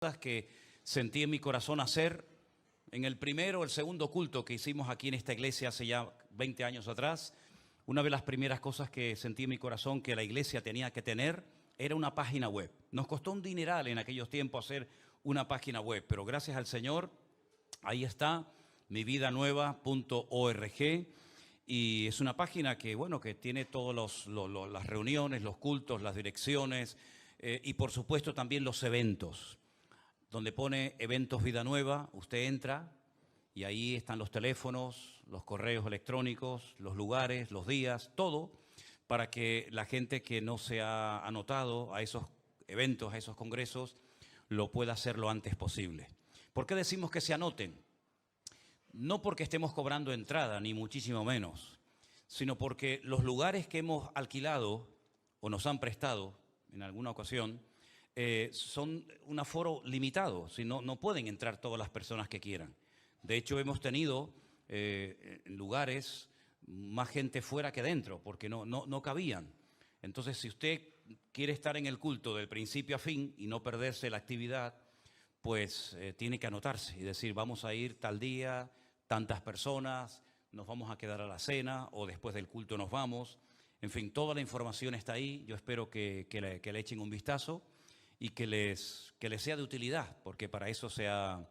cosas que sentí en mi corazón hacer en el primero o el segundo culto que hicimos aquí en esta iglesia hace ya 20 años atrás. Una de las primeras cosas que sentí en mi corazón que la iglesia tenía que tener era una página web. Nos costó un dineral en aquellos tiempos hacer una página web, pero gracias al Señor, ahí está, mividanueva.org, y es una página que, bueno, que tiene todas las reuniones, los cultos, las direcciones y por supuesto también los eventos. Donde pone Eventos Vida Nueva, usted entra y ahí están los teléfonos, los correos electrónicos, los lugares, los días, todo para que la gente que no se ha anotado a esos eventos, a esos congresos, lo pueda hacer lo antes posible. ¿Por qué decimos que se anoten? No porque estemos cobrando entrada, ni muchísimo menos, sino porque los lugares que hemos alquilado o nos han prestado en alguna ocasión, son un aforo limitado, si no pueden entrar todas las personas que quieran. De hecho, hemos tenido en lugares más gente fuera que dentro, porque no cabían. Entonces, si usted quiere estar en el culto del principio a fin y no perderse la actividad, pues tiene que anotarse y decir, vamos a ir tal día, tantas personas, nos vamos a quedar a la cena o después del culto nos vamos. En fin, toda la información está ahí. Yo espero que le echen un vistazo y que les sea de utilidad, porque para eso se ha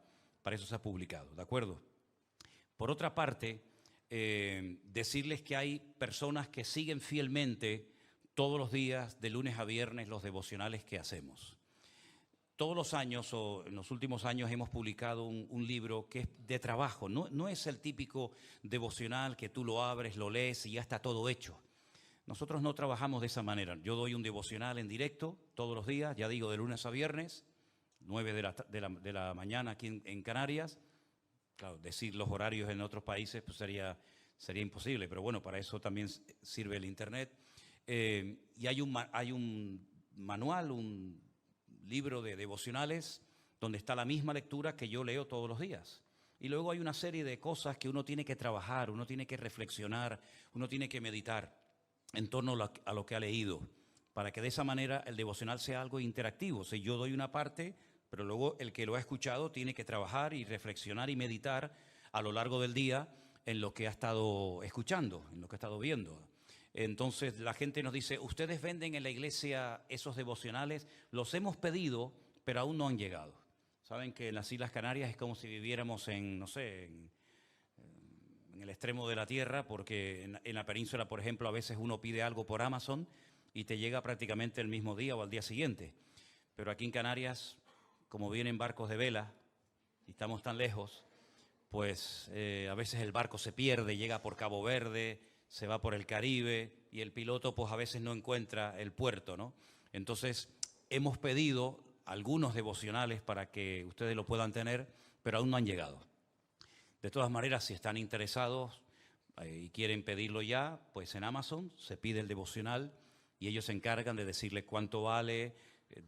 publicado, ¿de acuerdo? Por otra parte, decirles que hay personas que siguen fielmente todos los días, de lunes a viernes, los devocionales que hacemos. Todos los años, o en los últimos años, hemos publicado un libro que es de trabajo. No es el típico devocional que tú lo abres, lo lees y ya está todo hecho. Nosotros no trabajamos de esa manera. Yo doy un devocional en directo todos los días, ya digo, de lunes a viernes, 9 de la mañana aquí en Canarias. Claro, decir los horarios en otros países pues sería imposible, pero bueno, para eso también sirve el Internet. Y hay un manual, un libro de devocionales donde está la misma lectura que yo leo todos los días. Y luego hay una serie de cosas que uno tiene que trabajar, uno tiene que reflexionar, uno tiene que meditar en torno a lo que ha leído, para que de esa manera el devocional sea algo interactivo. O sea, yo doy una parte, pero luego el que lo ha escuchado tiene que trabajar y reflexionar y meditar a lo largo del día en lo que ha estado escuchando, en lo que ha estado viendo. Entonces la gente nos dice, ¿ustedes venden en la iglesia esos devocionales? Los hemos pedido, pero aún no han llegado. Saben que en las Islas Canarias es como si viviéramos en, no sé, en el extremo de la tierra, porque en la península, por ejemplo, a veces uno pide algo por Amazon y te llega prácticamente el mismo día o al día siguiente. Pero aquí en Canarias, como vienen barcos de vela y estamos tan lejos, pues a veces el barco se pierde, llega por Cabo Verde, se va por el Caribe y el piloto pues a veces no encuentra el puerto, ¿no? Entonces hemos pedido algunos devocionales para que ustedes lo puedan tener, pero aún no han llegado. De todas maneras, si están interesados y quieren pedirlo ya, pues en Amazon se pide el devocional y ellos se encargan de decirle cuánto vale,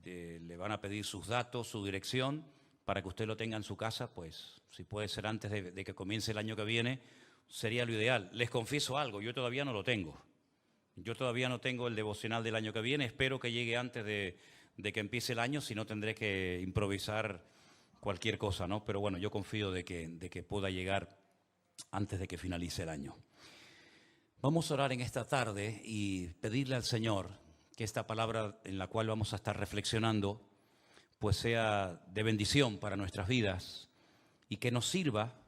le van a pedir sus datos, su dirección, para que usted lo tenga en su casa, pues si puede ser antes de que comience el año que viene, sería lo ideal. Les confieso algo, yo todavía no lo tengo. Yo todavía no tengo el devocional del año que viene, espero que llegue antes de que empiece el año, si no tendré que improvisar cualquier cosa, ¿no? Pero bueno, yo confío de que pueda llegar antes de que finalice el año. Vamos a orar en esta tarde y pedirle al Señor que esta palabra en la cual vamos a estar reflexionando pues sea de bendición para nuestras vidas y que nos sirva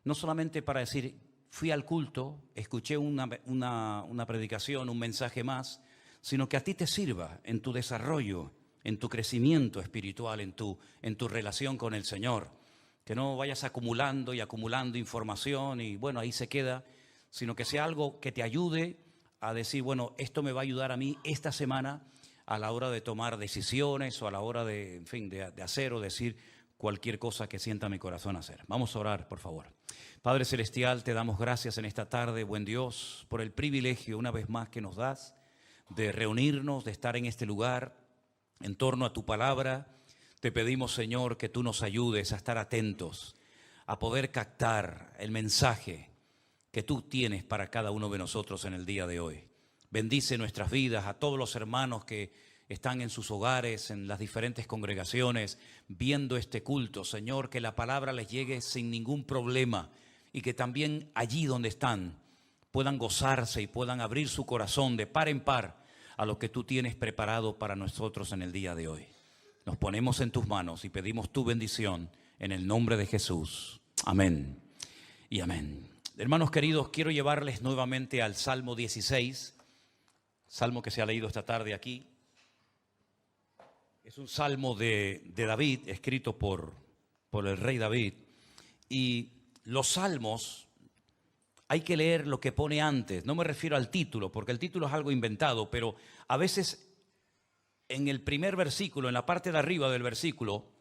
no solamente para decir, fui al culto, escuché una predicación, un mensaje más, sino que a ti te sirva en tu desarrollo, en tu crecimiento espiritual, en tu relación con el Señor. Que no vayas acumulando y acumulando información y bueno, ahí se queda, sino que sea algo que te ayude a decir, bueno, esto me va a ayudar a mí esta semana a la hora de tomar decisiones o a la hora de, en fin, de hacer o decir cualquier cosa que sienta mi corazón hacer. Vamos a orar, por favor. Padre Celestial, te damos gracias en esta tarde, buen Dios, por el privilegio una vez más que nos das de reunirnos, de estar en este lugar en torno a tu palabra. Te pedimos, Señor, que tú nos ayudes a estar atentos, a poder captar el mensaje que tú tienes para cada uno de nosotros en el día de hoy. Bendice nuestras vidas, a todos los hermanos que están en sus hogares, en las diferentes congregaciones, viendo este culto. Señor, que la palabra les llegue sin ningún problema y que también allí donde están puedan gozarse y puedan abrir su corazón de par en par a lo que tú tienes preparado para nosotros en el día de hoy. Nos ponemos en tus manos y pedimos tu bendición en el nombre de Jesús. Amén y amén. Hermanos queridos, quiero llevarles nuevamente al Salmo 16, salmo que se ha leído esta tarde aquí. Es un salmo de David, escrito por el rey David. Y los salmos hay que leer lo que pone antes. No me refiero al título, porque el título es algo inventado, pero a veces en el primer versículo, en la parte de arriba del versículo,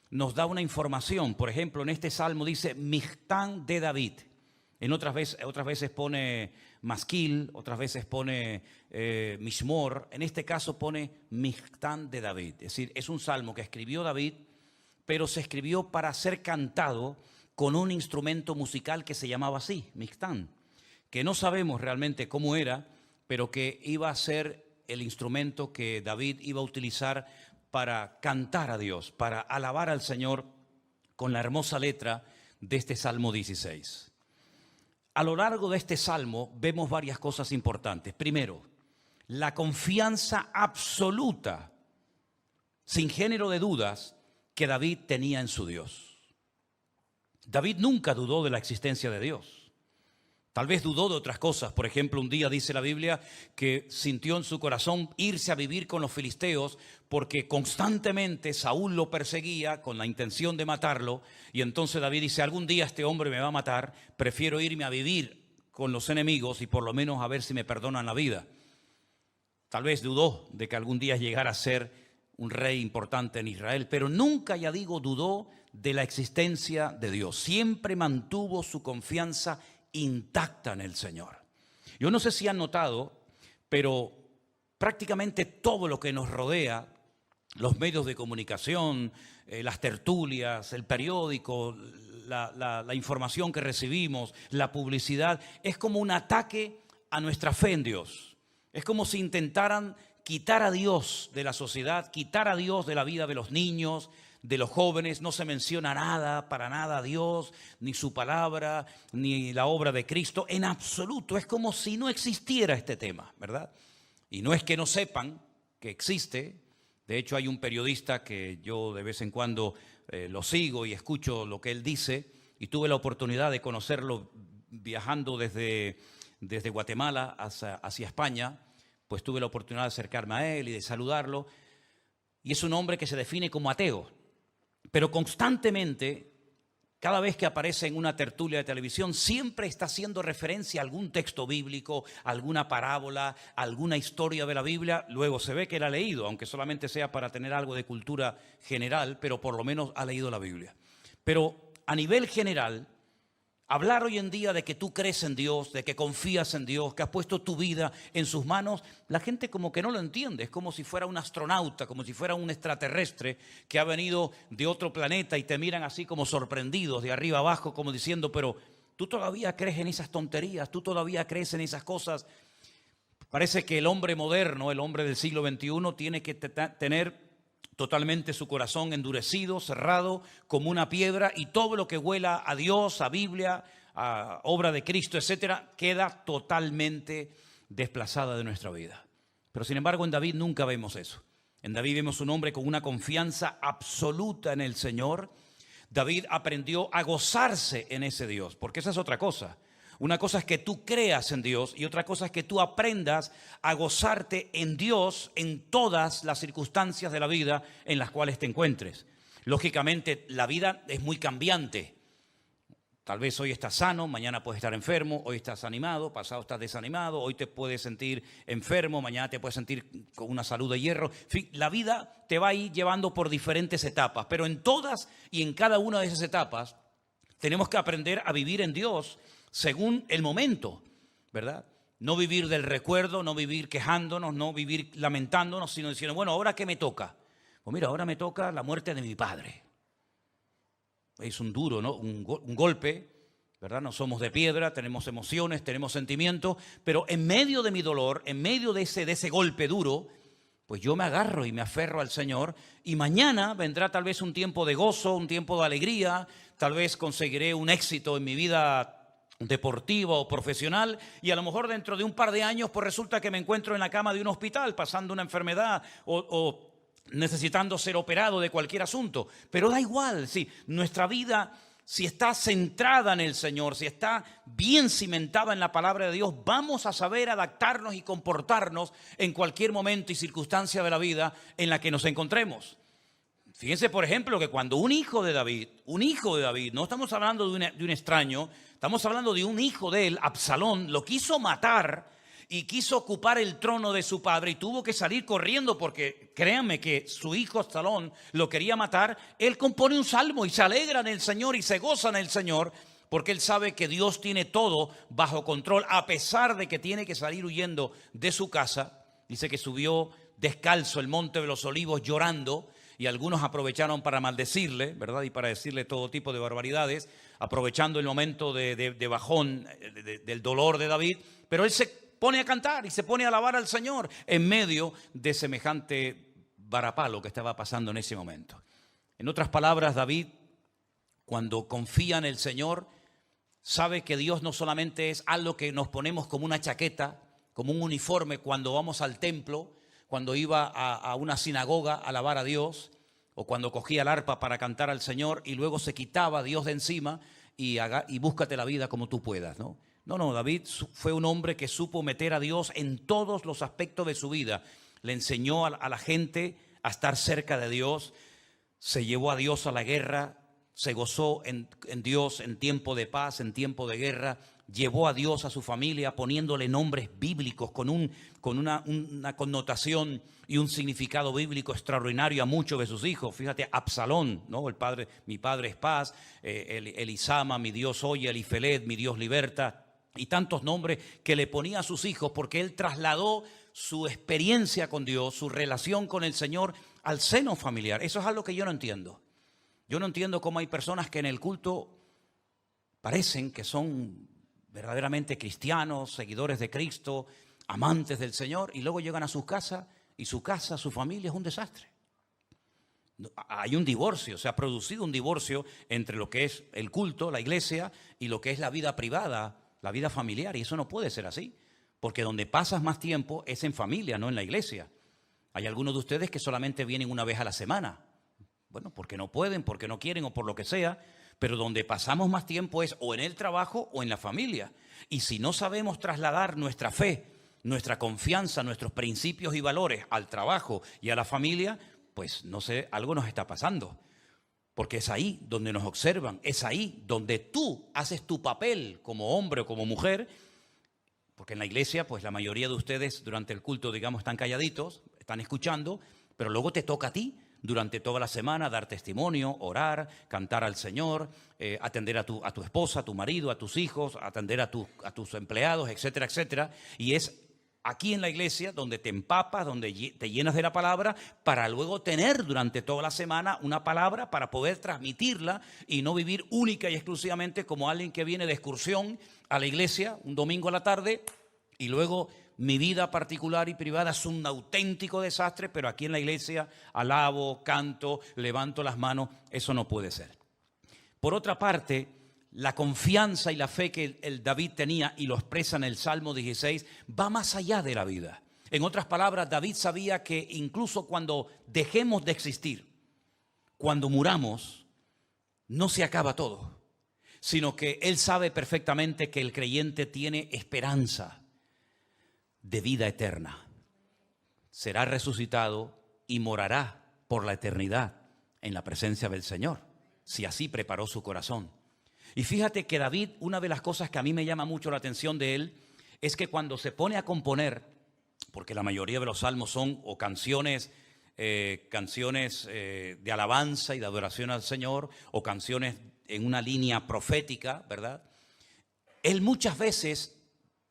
nos da una información. Por ejemplo, en este salmo dice Michtán de David. En otras veces pone Masquil, otras veces pone Mishmor. En este caso pone Michtán de David. Es decir, es un salmo que escribió David, pero se escribió para ser cantado con un instrumento musical que se llamaba así, Michtán, que no sabemos realmente cómo era, pero que iba a ser el instrumento que David iba a utilizar para cantar a Dios, para alabar al Señor con la hermosa letra de este Salmo 16. A lo largo de este salmo vemos varias cosas importantes. Primero, la confianza absoluta, sin género de dudas, que David tenía en su Dios. David nunca dudó de la existencia de Dios. Tal vez dudó de otras cosas. Por ejemplo, un día dice la Biblia que sintió en su corazón irse a vivir con los filisteos porque constantemente Saúl lo perseguía con la intención de matarlo. Y entonces David dice, algún día este hombre me va a matar, prefiero irme a vivir con los enemigos y por lo menos a ver si me perdonan la vida. Tal vez dudó de que algún día llegara a ser un rey importante en Israel, pero nunca, ya digo, dudó de la existencia de Dios. Siempre mantuvo su confianza intacta en el Señor. Yo no sé si han notado, pero prácticamente todo lo que nos rodea, los medios de comunicación, las tertulias, el periódico, la información que recibimos, la publicidad, es como un ataque a nuestra fe en Dios. Es como si intentaran quitar a Dios de la sociedad, quitar a Dios de la vida de los niños, de los jóvenes. No se menciona nada, para nada a Dios, ni su palabra, ni la obra de Cristo, en absoluto. Es como si no existiera este tema, ¿verdad? Y no es que no sepan que existe. De hecho, hay un periodista que yo de vez en cuando lo sigo y escucho lo que él dice, y tuve la oportunidad de conocerlo viajando desde Guatemala hacia España. Pues tuve la oportunidad de acercarme a él y de saludarlo. Y es un hombre que se define como ateo, pero constantemente, cada vez que aparece en una tertulia de televisión, siempre está haciendo referencia a algún texto bíblico, alguna parábola, alguna historia de la Biblia. Luego se ve que la ha leído, aunque solamente sea para tener algo de cultura general, pero por lo menos ha leído la Biblia. Pero a nivel general, hablar hoy en día de que tú crees en Dios, de que confías en Dios, que has puesto tu vida en sus manos, la gente como que no lo entiende. Es como si fuera un astronauta, como si fuera un extraterrestre que ha venido de otro planeta y te miran así como sorprendidos de arriba abajo, como diciendo, pero tú todavía crees en esas tonterías, tú todavía crees en esas cosas. Parece que el hombre moderno, el hombre del siglo XXI, tiene que tener totalmente su corazón endurecido, cerrado, como una piedra, y todo lo que huela a Dios, a Biblia, a obra de Cristo, etcétera, queda totalmente desplazada de nuestra vida. Pero sin embargo, en David nunca vemos eso. En David vemos un hombre con una confianza absoluta en el Señor. David aprendió a gozarse en ese Dios, porque esa es otra cosa. Una cosa es que tú creas en Dios y otra cosa es que tú aprendas a gozarte en Dios en todas las circunstancias de la vida en las cuales te encuentres. Lógicamente, la vida es muy cambiante. Tal vez hoy estás sano, mañana puedes estar enfermo, hoy estás animado, pasado estás desanimado, hoy te puedes sentir enfermo, mañana te puedes sentir con una salud de hierro. En fin, la vida te va a ir llevando por diferentes etapas, pero en todas y en cada una de esas etapas tenemos que aprender a vivir en Dios según el momento, ¿verdad? No vivir del recuerdo, no vivir quejándonos, no vivir lamentándonos, sino diciendo, bueno, ¿ahora qué me toca? Pues mira, ahora me toca la muerte de mi padre. Es un duro, ¿no? Un golpe, ¿verdad? No somos de piedra, tenemos emociones, tenemos sentimientos, pero en medio de mi dolor, en medio de ese golpe duro, pues yo me agarro y me aferro al Señor, y mañana vendrá tal vez un tiempo de gozo, un tiempo de alegría, tal vez conseguiré un éxito en mi vida deportiva o profesional, y a lo mejor dentro de un par de años pues resulta que me encuentro en la cama de un hospital pasando una enfermedad o necesitando ser operado de cualquier asunto. Pero da igual, sí, nuestra vida, si está centrada en el Señor, si está bien cimentada en la palabra de Dios, vamos a saber adaptarnos y comportarnos en cualquier momento y circunstancia de la vida en la que nos encontremos. Fíjense, por ejemplo, que cuando un hijo de David, no estamos hablando de un extraño, estamos hablando de un hijo de él, Absalón, lo quiso matar y quiso ocupar el trono de su padre y tuvo que salir corriendo porque créanme que su hijo Absalón lo quería matar. Él compone un salmo y se alegra en el Señor y se goza en el Señor porque él sabe que Dios tiene todo bajo control, a pesar de que tiene que salir huyendo de su casa. Dice que subió descalzo el monte de los olivos llorando, y algunos aprovecharon para maldecirle, ¿verdad? Y para decirle todo tipo de barbaridades, aprovechando el momento de bajón, del dolor de David. Pero él se pone a cantar y se pone a alabar al Señor en medio de semejante varapalo que estaba pasando en ese momento. En otras palabras, David, cuando confía en el Señor, sabe que Dios no solamente es algo que nos ponemos como una chaqueta, como un uniforme cuando vamos al templo, cuando iba a una sinagoga a alabar a Dios, o cuando cogía el arpa para cantar al Señor y luego se quitaba a Dios de encima y búscate la vida como tú puedas, ¿no? No, David fue un hombre que supo meter a Dios en todos los aspectos de su vida. Le enseñó a la gente a estar cerca de Dios, se llevó a Dios a la guerra, se gozó en Dios en tiempo de paz, en tiempo de guerra. Llevó a Dios a su familia poniéndole nombres bíblicos con una connotación y un significado bíblico extraordinario a muchos de sus hijos. Fíjate, Absalón, ¿no? Mi padre es paz, Elisama, mi Dios oye, Elifelet, mi Dios liberta, y tantos nombres que le ponía a sus hijos porque él trasladó su experiencia con Dios, su relación con el Señor al seno familiar. Eso es algo que yo no entiendo. Yo no entiendo cómo hay personas que en el culto parecen que son verdaderamente cristianos, seguidores de Cristo, amantes del Señor, y luego llegan a sus casas y su casa, su familia es un desastre. Hay un divorcio, se ha producido un divorcio entre lo que es el culto, la iglesia, y lo que es la vida privada, la vida familiar, y eso no puede ser así, porque donde pasas más tiempo es en familia, no en la iglesia. Hay algunos de ustedes que solamente vienen una vez a la semana, bueno, porque no pueden, porque no quieren o por lo que sea, pero donde pasamos más tiempo es o en el trabajo o en la familia. Y si no sabemos trasladar nuestra fe, nuestra confianza, nuestros principios y valores al trabajo y a la familia, pues no sé, algo nos está pasando. Porque es ahí donde nos observan, es ahí donde tú haces tu papel como hombre o como mujer, porque en la iglesia, pues la mayoría de ustedes durante el culto, digamos, están calladitos, están escuchando, pero luego te toca a ti durante toda la semana dar testimonio, orar, cantar al Señor, atender a tu esposa, a tu marido, a tus hijos, atender a tus empleados, etcétera, etcétera. Y es aquí en la iglesia donde te empapas, donde te llenas de la palabra, para luego tener durante toda la semana una palabra para poder transmitirla y no vivir única y exclusivamente como alguien que viene de excursión a la iglesia un domingo a la tarde y luego mi vida particular y privada es un auténtico desastre, pero aquí en la iglesia alabo, canto, levanto las manos. Eso no puede ser. Por otra parte, la confianza y la fe que el David tenía, y lo expresa en el Salmo 16, va más allá de la vida. En otras palabras, David sabía que incluso cuando dejemos de existir, cuando muramos, no se acaba todo, sino que él sabe perfectamente que el creyente tiene esperanza de vida eterna. Será resucitado y morará por la eternidad en la presencia del Señor, si así preparó su corazón. Y fíjate que David, una de las cosas que a mí me llama mucho la atención de él, es que cuando se pone a componer, porque la mayoría de los salmos son o canciones de alabanza y de adoración al Señor, o canciones en una línea profética, ¿verdad? Él muchas veces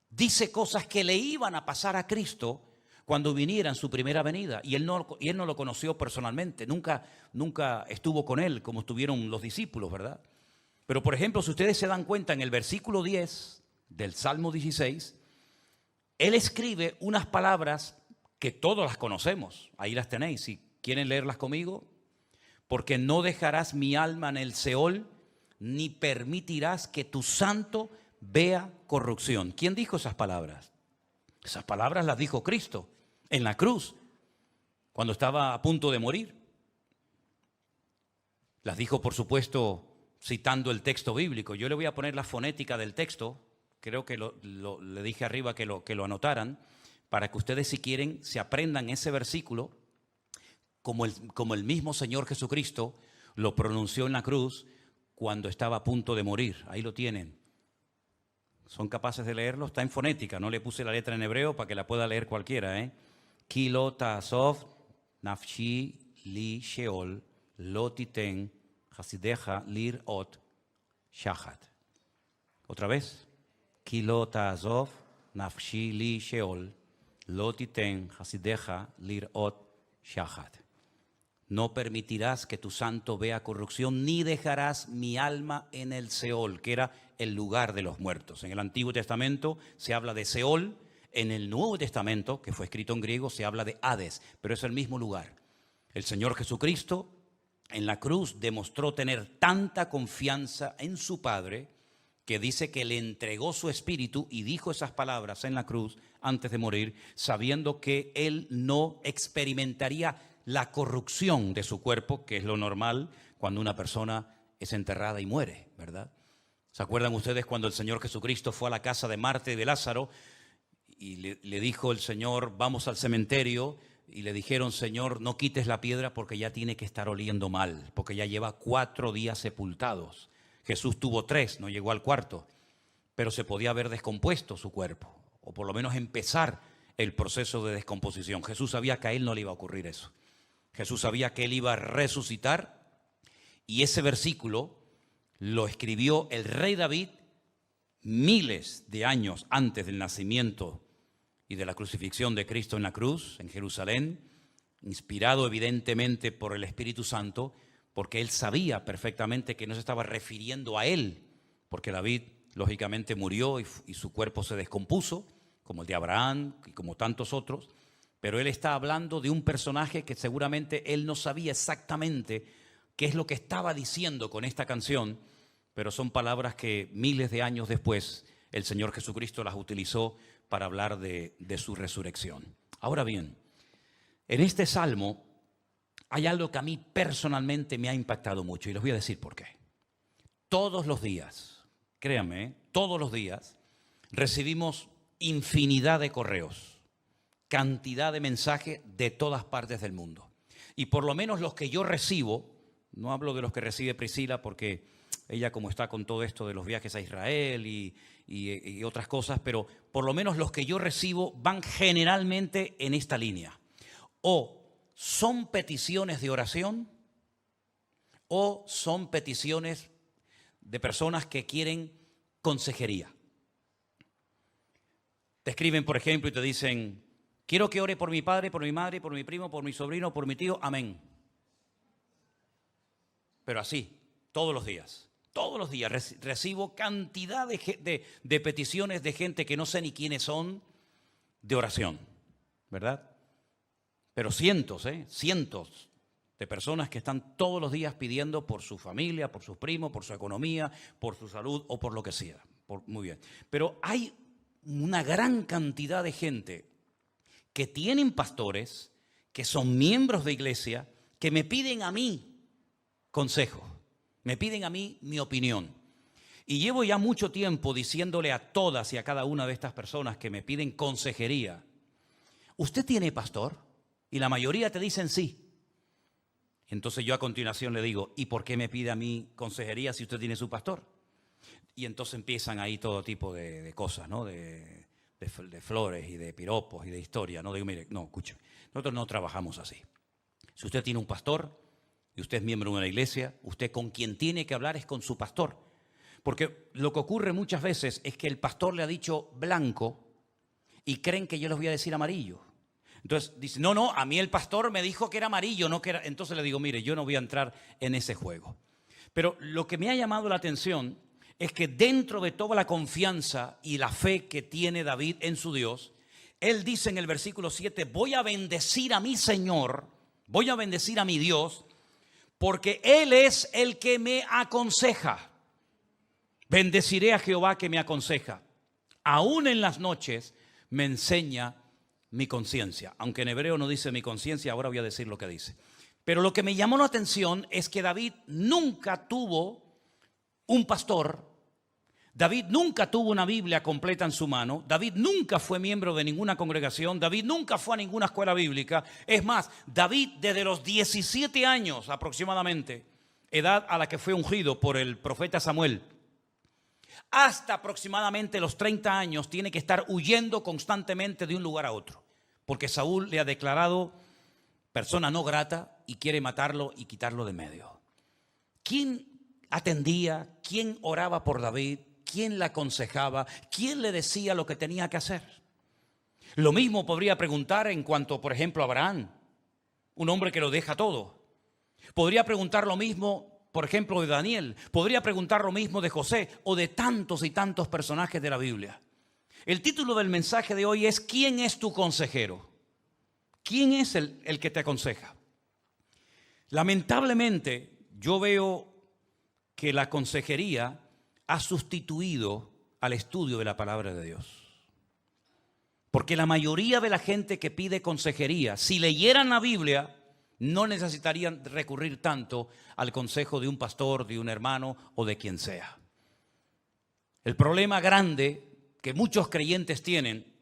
dice cosas que le iban a pasar a Cristo cuando viniera en su primera venida. Y él no lo conoció personalmente, nunca estuvo con él como estuvieron los discípulos, ¿verdad? Pero por ejemplo, si ustedes se dan cuenta, en el versículo 10 del Salmo 16, él escribe unas palabras que todos las conocemos. Ahí las tenéis, si quieren leerlas conmigo. Porque no dejarás mi alma en el Seol, ni permitirás que tu santo vea corrupción. ¿Quién dijo esas palabras? Esas palabras las dijo Cristo en la cruz, cuando estaba a punto de morir. Las dijo, por supuesto, citando el texto bíblico. Yo le voy a poner la fonética del texto, creo que le dije arriba que lo anotaran, para que ustedes, si quieren, se aprendan ese versículo como el mismo Señor Jesucristo lo pronunció en la cruz cuando estaba a punto de morir. Ahí lo tienen. ¿Son capaces de leerlo? Está en fonética, no le puse la letra en hebreo para que la pueda leer cualquiera. Ki lo ta'azov nafshi li sheol lo titen hasideja lirot shachat. Otra vez. Ki lo ta'azov nafshi li sheol lo titen hasideja lirot shachat. No permitirás que tu santo vea corrupción, ni dejarás mi alma en el Seol, que era el lugar de los muertos. En el Antiguo Testamento se habla de Seol, en el Nuevo Testamento, que fue escrito en griego, se habla de Hades, pero es el mismo lugar. El Señor Jesucristo en la cruz demostró tener tanta confianza en su Padre, que dice que le entregó su espíritu y dijo esas palabras en la cruz antes de morir, sabiendo que él no experimentaría la corrupción de su cuerpo, que es lo normal cuando una persona es enterrada y muere, ¿verdad? ¿Se acuerdan ustedes cuando el Señor Jesucristo fue a la casa de Marta y de Lázaro y le dijo el Señor, vamos al cementerio? Y le dijeron, Señor, no quites la piedra porque ya tiene que estar oliendo mal, porque ya lleva 4 días sepultados. Jesús tuvo 3, no llegó al 4, pero se podía haber descompuesto su cuerpo, o por lo menos empezar el proceso de descomposición. Jesús sabía que a él no le iba a ocurrir eso. Jesús sabía que él iba a resucitar, y ese versículo lo escribió el rey David miles de años antes del nacimiento y de la crucifixión de Cristo en la cruz, en Jerusalén, inspirado evidentemente por el Espíritu Santo, porque él sabía perfectamente que no se estaba refiriendo a él, porque David lógicamente murió y su cuerpo se descompuso, como el de Abraham y como tantos otros, pero él está hablando de un personaje que seguramente él no sabía exactamente qué es lo que estaba diciendo con esta canción, pero son palabras que miles de años después el Señor Jesucristo las utilizó para hablar de su resurrección. Ahora bien, en este salmo hay algo que a mí personalmente me ha impactado mucho y les voy a decir por qué. Todos los días, créanme, todos los días recibimos infinidad de correos, cantidad de mensajes de todas partes del mundo. Y por lo menos los que yo recibo, no hablo de los que recibe Priscila porque ella como está con todo esto de los viajes a Israel y otras cosas, pero por lo menos los que yo recibo van generalmente en esta línea. O son peticiones de oración o son peticiones de personas que quieren consejería. Te escriben, por ejemplo, y te dicen, quiero que ore por mi padre, por mi madre, por mi primo, por mi sobrino, por mi tío, amén. Pero así, todos los días recibo cantidad de peticiones de gente que no sé ni quiénes son, de oración, ¿verdad? Pero cientos de personas que están todos los días pidiendo por su familia, por sus primos, por su economía, por su salud o por lo que sea. Muy bien. Pero hay una gran cantidad de gente que tienen pastores, que son miembros de iglesia, que me piden a mí consejo, me piden a mí mi opinión. Y llevo ya mucho tiempo diciéndole a todas y a cada una de estas personas que me piden consejería, ¿usted tiene pastor? Y la mayoría te dicen sí. Entonces yo a continuación le digo, ¿y por qué me pide a mí consejería si usted tiene su pastor? Y entonces empiezan ahí todo tipo de cosas, ¿no? De flores y de piropos y de historia, ¿no? Digo, mire, no, escuche, nosotros no trabajamos así. Si usted tiene un pastor y usted es miembro de una iglesia, usted con quien tiene que hablar es con su pastor. Porque lo que ocurre muchas veces es que el pastor le ha dicho blanco y creen que yo les voy a decir amarillo. Entonces dice, no, a mí el pastor me dijo que era amarillo, no que era. Entonces le digo, mire, yo no voy a entrar en ese juego. Pero lo que me ha llamado la atención es que dentro de toda la confianza y la fe que tiene David en su Dios, Él dice en el versículo 7, voy a bendecir a mi Señor, voy a bendecir a mi Dios, porque Él es el que me aconseja. Bendeciré a Jehová que me aconseja. Aún en las noches me enseña mi conciencia. Aunque en hebreo no dice mi conciencia, ahora voy a decir lo que dice. Pero lo que me llamó la atención es que David nunca tuvo un pastor. David nunca tuvo una Biblia completa en su mano. David nunca fue miembro de ninguna congregación. David nunca fue a ninguna escuela bíblica. Es más, David desde los 17 años aproximadamente, edad a la que fue ungido por el profeta Samuel, hasta aproximadamente los 30 años tiene que estar huyendo constantemente de un lugar a otro. Porque Saúl le ha declarado persona no grata y quiere matarlo y quitarlo de medio. ¿Quién atendía? ¿Quién oraba por David? ¿Quién le aconsejaba? ¿Quién le decía lo que tenía que hacer? Lo mismo podría preguntar en cuanto, por ejemplo, a Abraham, un hombre que lo deja todo. Podría preguntar lo mismo, por ejemplo, de Daniel. Podría preguntar lo mismo de José o de tantos y tantos personajes de la Biblia. El título del mensaje de hoy es ¿quién es tu consejero? ¿Quién es el que te aconseja? Lamentablemente, yo veo que la consejería ha sustituido al estudio de la palabra de Dios. Porque la mayoría de la gente que pide consejería, si leyeran la Biblia, no necesitarían recurrir tanto al consejo de un pastor, de un hermano o de quien sea. El problema grande que muchos creyentes tienen,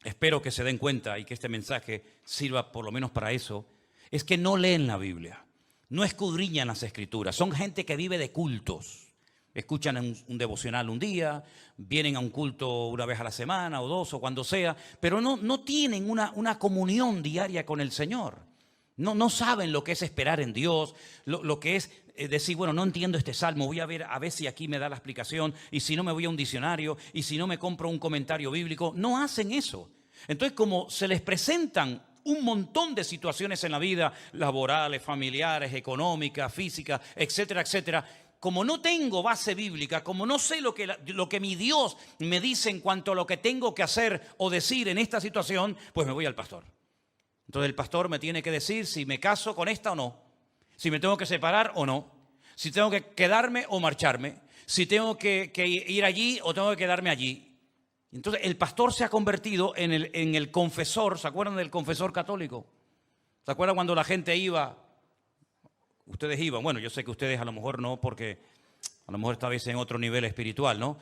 espero que se den cuenta y que este mensaje sirva por lo menos para eso, es que no leen la Biblia, no escudriñan las Escrituras. Son gente que vive de cultos. Escuchan un devocional un día, vienen a un culto una vez a la semana o dos o cuando sea, pero no tienen una comunión diaria con el Señor. No saben lo que es esperar en Dios, lo que es decir, bueno, no entiendo este salmo, voy a ver si aquí me da la explicación, y si no me voy a un diccionario, y si no me compro un comentario bíblico. No hacen eso. Entonces, como se les presentan un montón de situaciones en la vida, laborales, familiares, económicas, físicas, etcétera, etcétera, como no tengo base bíblica, como no sé lo que mi Dios me dice en cuanto a lo que tengo que hacer o decir en esta situación, pues me voy al pastor. Entonces el pastor me tiene que decir si me caso con esta o no, si me tengo que separar o no, si tengo que quedarme o marcharme, si tengo que ir allí o tengo que quedarme allí. Entonces el pastor se ha convertido en el confesor. ¿Se acuerdan del confesor católico? ¿Se acuerdan cuando la gente iba? Ustedes iban, bueno, yo sé que ustedes a lo mejor no, porque a lo mejor esta vez en otro nivel espiritual, ¿no?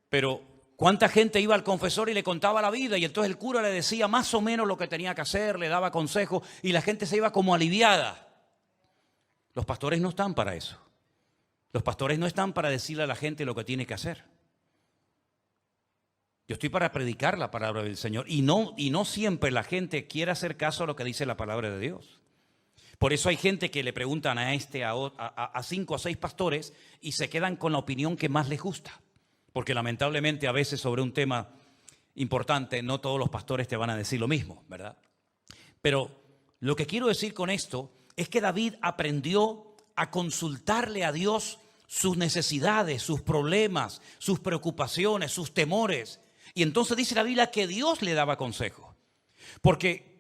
Pero ¿cuánta gente iba al confesor y le contaba la vida? Y entonces el cura le decía más o menos lo que tenía que hacer, le daba consejos y la gente se iba como aliviada. Los pastores no están para eso. Los pastores no están para decirle a la gente lo que tiene que hacer. Yo estoy para predicar la palabra del Señor y no siempre la gente quiere hacer caso a lo que dice la palabra de Dios. Por eso hay gente que le preguntan a 5 o 6 pastores y se quedan con la opinión que más les gusta. Porque lamentablemente a veces sobre un tema importante no todos los pastores te van a decir lo mismo, ¿verdad? Pero lo que quiero decir con esto es que David aprendió a consultarle a Dios sus necesidades, sus problemas, sus preocupaciones, sus temores. Y entonces dice la Biblia que Dios le daba consejo. Porque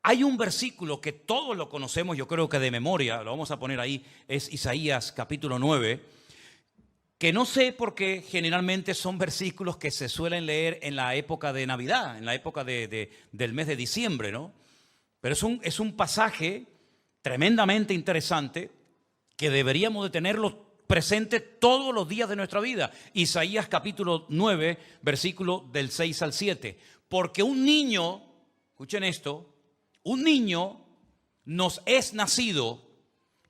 hay un versículo que todos lo conocemos, yo creo que de memoria, lo vamos a poner ahí, es Isaías capítulo 9, que no sé por qué generalmente son versículos que se suelen leer en la época de Navidad, en la época del mes de diciembre, ¿no? Pero es un pasaje tremendamente interesante que deberíamos de tenerlo presente todos los días de nuestra vida. Isaías capítulo 9, versículo del 6 al 7. Porque un niño, escuchen esto, un niño nos es nacido,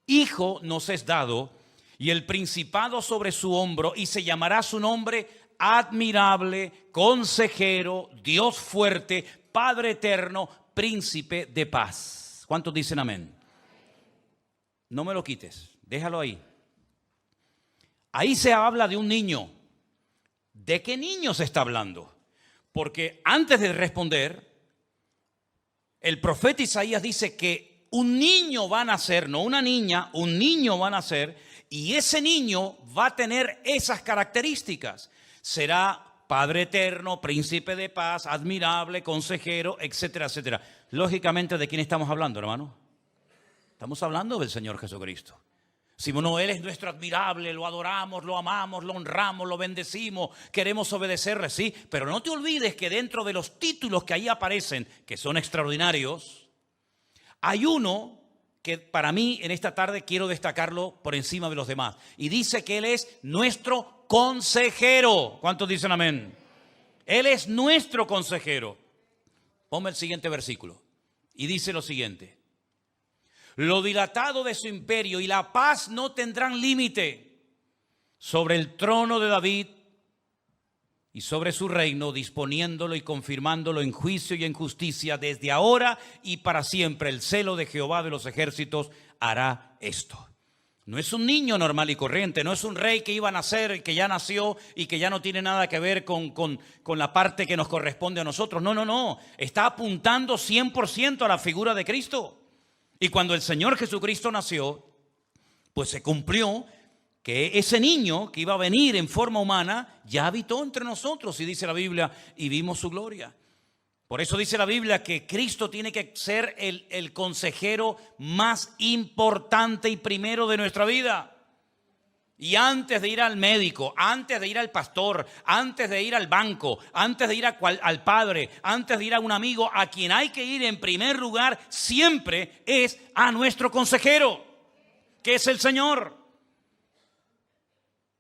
hijo nos es dado, y el principado sobre su hombro, y se llamará su nombre admirable, consejero, Dios fuerte, Padre eterno, príncipe de paz. ¿Cuántos dicen amén? No me lo quites, déjalo ahí. Ahí se habla de un niño. ¿De qué niño se está hablando? Porque antes de responder, el profeta Isaías dice que un niño va a nacer, no una niña, un niño va a nacer, y ese niño va a tener esas características. Será Padre eterno, príncipe de paz, admirable, consejero, etcétera, etcétera. Lógicamente, ¿de quién estamos hablando, hermano? Estamos hablando del Señor Jesucristo. Si no, Él es nuestro admirable, lo adoramos, lo amamos, lo honramos, lo bendecimos, queremos obedecerle, sí. Pero no te olvides que dentro de los títulos que ahí aparecen, que son extraordinarios, hay uno que para mí en esta tarde quiero destacarlo por encima de los demás. Y dice que Él es nuestro consejero. ¿Cuántos dicen amén? Él es nuestro consejero. Ponme el siguiente versículo. Y dice lo siguiente. Lo dilatado de su imperio y la paz no tendrán límite sobre el trono de David y sobre su reino, disponiéndolo y confirmándolo en juicio y en justicia desde ahora y para siempre. El celo de Jehová de los ejércitos hará esto. No es un niño normal y corriente, no es un rey que iba a nacer, que ya nació y que ya no tiene nada que ver con la parte que nos corresponde a nosotros. No, no, no. Está apuntando 100% a la figura de Cristo. Y cuando el Señor Jesucristo nació, pues se cumplió que ese niño que iba a venir en forma humana ya habitó entre nosotros, y dice la Biblia, y vimos su gloria. Por eso dice la Biblia que Cristo tiene que ser el consejero más importante y primero de nuestra vida. Y antes de ir al médico, antes de ir al pastor, antes de ir al banco, antes de ir al padre, antes de ir a un amigo, a quien hay que ir en primer lugar siempre es a nuestro consejero, que es el Señor.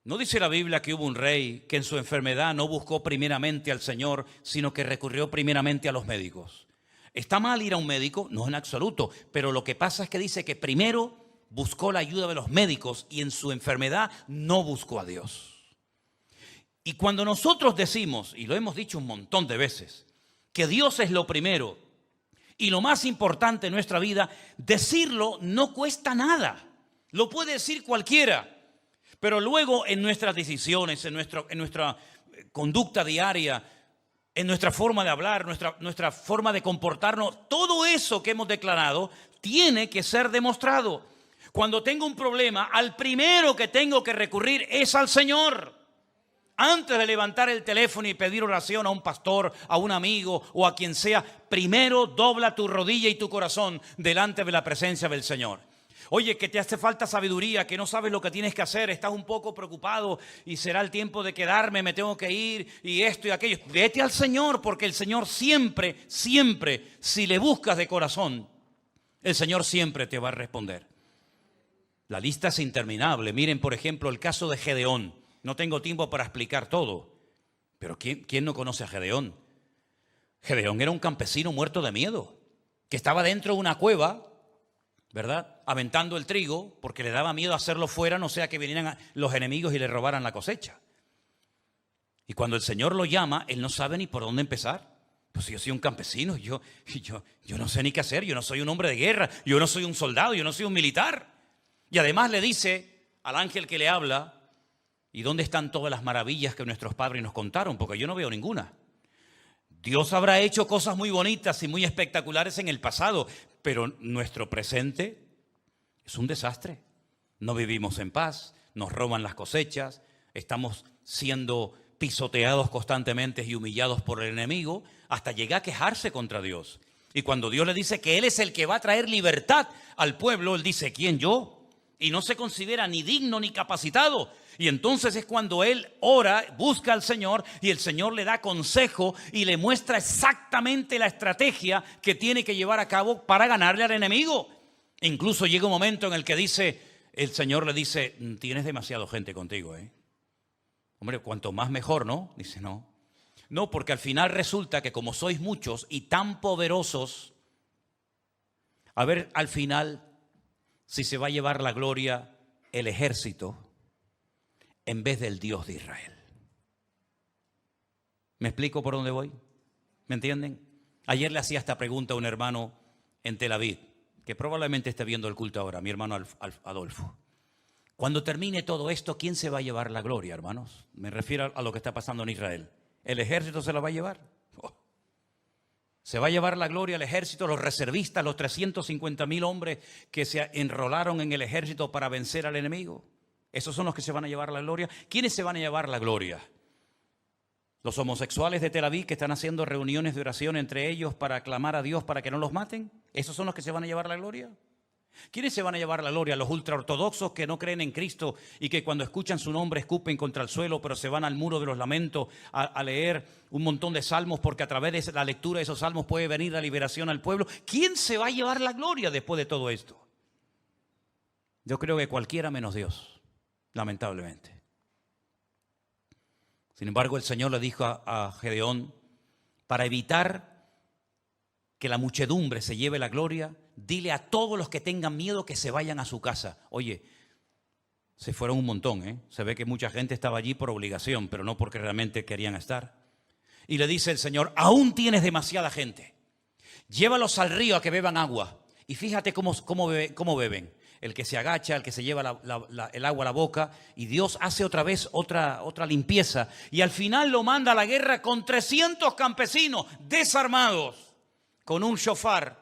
¿No dice la Biblia que hubo un rey que en su enfermedad no buscó primeramente al Señor, sino que recurrió primeramente a los médicos? ¿Está mal ir a un médico? No, en absoluto. Pero lo que pasa es que dice que primero buscó la ayuda de los médicos y en su enfermedad no buscó a Dios. Y cuando nosotros decimos, y lo hemos dicho un montón de veces, que Dios es lo primero y lo más importante en nuestra vida, decirlo no cuesta nada. Lo puede decir cualquiera. Pero luego en nuestras decisiones, en nuestra conducta diaria, en nuestra forma de hablar, nuestra forma de comportarnos, todo eso que hemos declarado tiene que ser demostrado. Cuando tengo un problema, al primero que tengo que recurrir es al Señor. Antes de levantar el teléfono y pedir oración a un pastor, a un amigo o a quien sea, primero dobla tu rodilla y tu corazón delante de la presencia del Señor. Oye, que te hace falta sabiduría, que no sabes lo que tienes que hacer, estás un poco preocupado y será el tiempo de quedarme, me tengo que ir y esto y aquello. Vete al Señor, porque el Señor siempre, siempre, si le buscas de corazón, el Señor siempre te va a responder. La lista es interminable. Miren, por ejemplo, el caso de Gedeón. No tengo tiempo para explicar todo, pero ¿quién no conoce a Gedeón? Gedeón era un campesino muerto de miedo, que estaba dentro de una cueva, ¿verdad? Aventando el trigo porque le daba miedo hacerlo fuera, no sea que vinieran los enemigos y le robaran la cosecha. Y cuando el Señor lo llama, él no sabe ni por dónde empezar. Pues yo soy un campesino, yo no sé ni qué hacer, yo no soy un hombre de guerra, yo no soy un soldado, yo no soy un militar. Y además le dice al ángel que le habla, ¿y dónde están todas las maravillas que nuestros padres nos contaron? Porque yo no veo ninguna. Dios habrá hecho cosas muy bonitas y muy espectaculares en el pasado, pero nuestro presente es un desastre. No vivimos en paz, nos roban las cosechas, estamos siendo pisoteados constantemente y humillados por el enemigo, hasta llegar a quejarse contra Dios. Y cuando Dios le dice que Él es el que va a traer libertad al pueblo, Él dice, ¿quién yo? Y no se considera ni digno ni capacitado. Y entonces es cuando él ora, busca al Señor y el Señor le da consejo y le muestra exactamente la estrategia que tiene que llevar a cabo para ganarle al enemigo. Incluso llega un momento en el que el Señor le dice, tienes demasiado gente contigo, ¿eh? Hombre, cuanto más mejor, ¿no? Dice, no. No, porque al final resulta que como sois muchos y tan poderosos, a ver, al final, si se va a llevar la gloria el ejército en vez del Dios de Israel. ¿Me explico por dónde voy? ¿Me entienden? Ayer le hacía esta pregunta a un hermano en Tel Aviv, que probablemente esté viendo el culto ahora, mi hermano Adolfo. Cuando termine todo esto, ¿quién se va a llevar la gloria, hermanos? Me refiero a lo que está pasando en Israel. ¿El ejército se la va a llevar? Se va a llevar la gloria al ejército, los reservistas, los 350.000 hombres que se enrolaron en el ejército para vencer al enemigo. ¿Esos son los que se van a llevar la gloria? ¿Quiénes se van a llevar la gloria? Los homosexuales de Tel Aviv que están haciendo reuniones de oración entre ellos para clamar a Dios para que no los maten, ¿esos son los que se van a llevar la gloria? ¿Quiénes se van a llevar la gloria? Los ultraortodoxos que no creen en Cristo y que cuando escuchan su nombre escupen contra el suelo, pero se van al muro de los lamentos a leer un montón de salmos, porque a través de la lectura de esos salmos puede venir la liberación al pueblo. ¿Quién se va a llevar la gloria después de todo esto? Yo creo que cualquiera menos Dios, lamentablemente. Sin embargo, el Señor le dijo a Gedeón, para evitar que la muchedumbre se lleve la gloria, dile a todos los que tengan miedo que se vayan a su casa. Oye, se fueron un montón, ¿eh? Se ve que mucha gente estaba allí por obligación, pero no porque realmente querían estar. Y le dice el Señor, aún tienes demasiada gente. Llévalos al río a que beban agua. Y fíjate cómo beben. El que se agacha, el que se lleva el agua a la boca, y Dios hace otra vez otra limpieza. Y al final lo manda a la guerra con 300 campesinos desarmados, con un shofar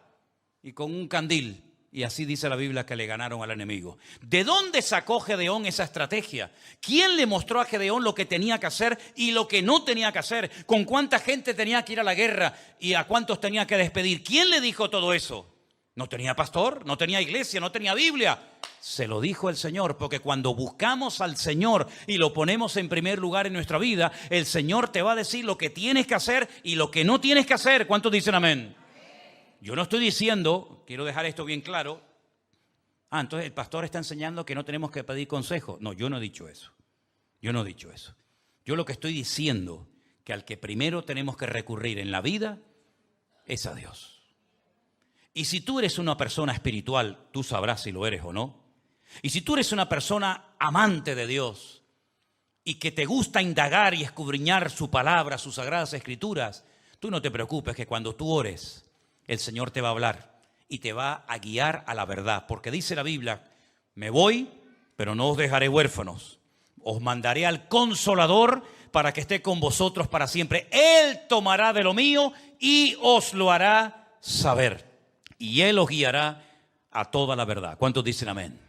y con un candil. Y así dice la Biblia que le ganaron al enemigo. ¿De dónde sacó Gedeón esa estrategia? ¿Quién le mostró a Gedeón lo que tenía que hacer y lo que no tenía que hacer? ¿Con cuánta gente tenía que ir a la guerra y a cuántos tenía que despedir? ¿Quién le dijo todo eso? No tenía pastor, no tenía iglesia, no tenía Biblia. Se lo dijo el Señor, porque cuando buscamos al Señor y lo ponemos en primer lugar en nuestra vida, el Señor te va a decir lo que tienes que hacer y lo que no tienes que hacer. ¿Cuántos dicen amén? Yo no estoy diciendo, quiero dejar esto bien claro, entonces el pastor está enseñando que no tenemos que pedir consejo. No, yo no he dicho eso. Yo no he dicho eso. Yo lo que estoy diciendo, que al que primero tenemos que recurrir en la vida es a Dios. Y si tú eres una persona espiritual, tú sabrás si lo eres o no. Y si tú eres una persona amante de Dios y que te gusta indagar y escudriñar su palabra, sus sagradas escrituras, tú no te preocupes que cuando tú ores, el Señor te va a hablar y te va a guiar a la verdad. Porque dice la Biblia, me voy, pero no os dejaré huérfanos. Os mandaré al Consolador para que esté con vosotros para siempre. Él tomará de lo mío y os lo hará saber. Y Él os guiará a toda la verdad. ¿Cuántos dicen amén?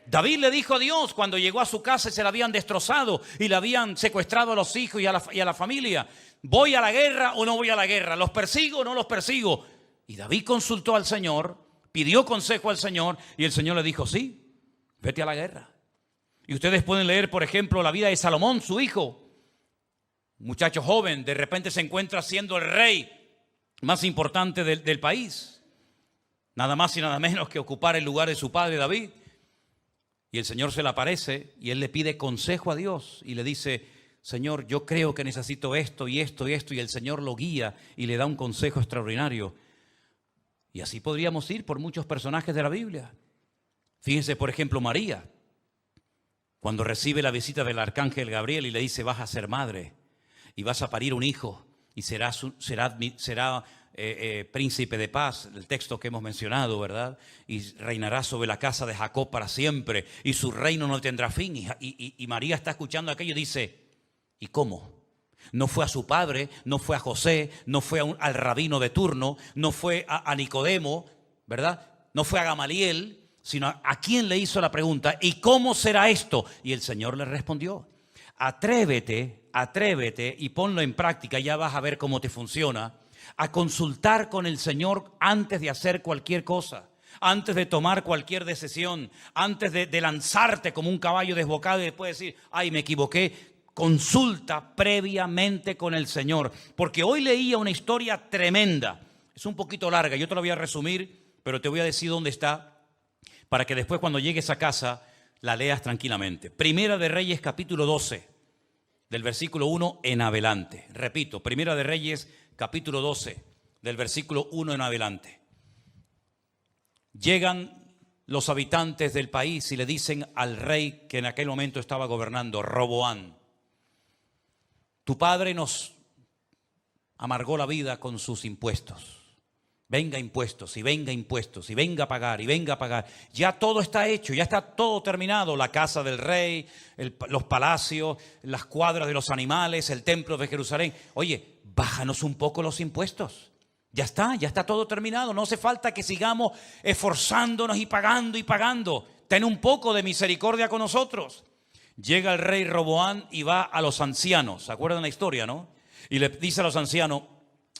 David le dijo a Dios cuando llegó a su casa y se la habían destrozado y le habían secuestrado a los hijos y a la familia. ¿Voy a la guerra o no voy a la guerra? ¿Los persigo o no los persigo? Y David consultó al Señor, pidió consejo al Señor y el Señor le dijo, sí, vete a la guerra. Y ustedes pueden leer, por ejemplo, la vida de Salomón, su hijo. Un muchacho joven, de repente se encuentra siendo el rey más importante del país. Nada más y nada menos que ocupar el lugar de su padre David. Y el Señor se le aparece y él le pide consejo a Dios y le dice, Señor, yo creo que necesito esto y esto y esto. Y el Señor lo guía y le da un consejo extraordinario. Y así podríamos ir por muchos personajes de la Biblia. Fíjense, por ejemplo, María, cuando recibe la visita del arcángel Gabriel y le dice, vas a ser madre y vas a parir un hijo y será príncipe de paz, el texto que hemos mencionado, ¿verdad? Y reinará sobre la casa de Jacob para siempre y su reino no tendrá fin. Y María está escuchando aquello y dice, ¿y cómo? No fue a su padre, no fue a José, no fue al rabino de turno, no fue a Nicodemo, ¿verdad? No fue a Gamaliel, sino a quién le hizo la pregunta, ¿y cómo será esto? Y el Señor le respondió, atrévete y ponlo en práctica, ya vas a ver cómo te funciona, a consultar con el Señor antes de hacer cualquier cosa, antes de tomar cualquier decisión, antes de lanzarte como un caballo desbocado y después decir, ay, me equivoqué. Consulta previamente con el Señor, porque hoy leía una historia tremenda, es un poquito larga, yo te la voy a resumir, pero te voy a decir dónde está, para que después cuando llegues a casa la leas tranquilamente. Primera de Reyes capítulo 12, del versículo 1 en adelante. Repito, Primera de Reyes capítulo 12, del versículo 1 en adelante. Llegan los habitantes del país y le dicen al rey que en aquel momento estaba gobernando, Roboán, tu padre nos amargó la vida con sus impuestos. Venga impuestos y venga impuestos y venga a pagar y venga a pagar. Ya todo está hecho, ya está todo terminado. La casa del rey, los palacios, las cuadras de los animales, el templo de Jerusalén. Oye, bájanos un poco los impuestos. Ya está todo terminado. No hace falta que sigamos esforzándonos y pagando y pagando. Ten un poco de misericordia con nosotros. Llega el rey Roboán y va a los ancianos. ¿Se acuerdan la historia, no? Y le dice a los ancianos,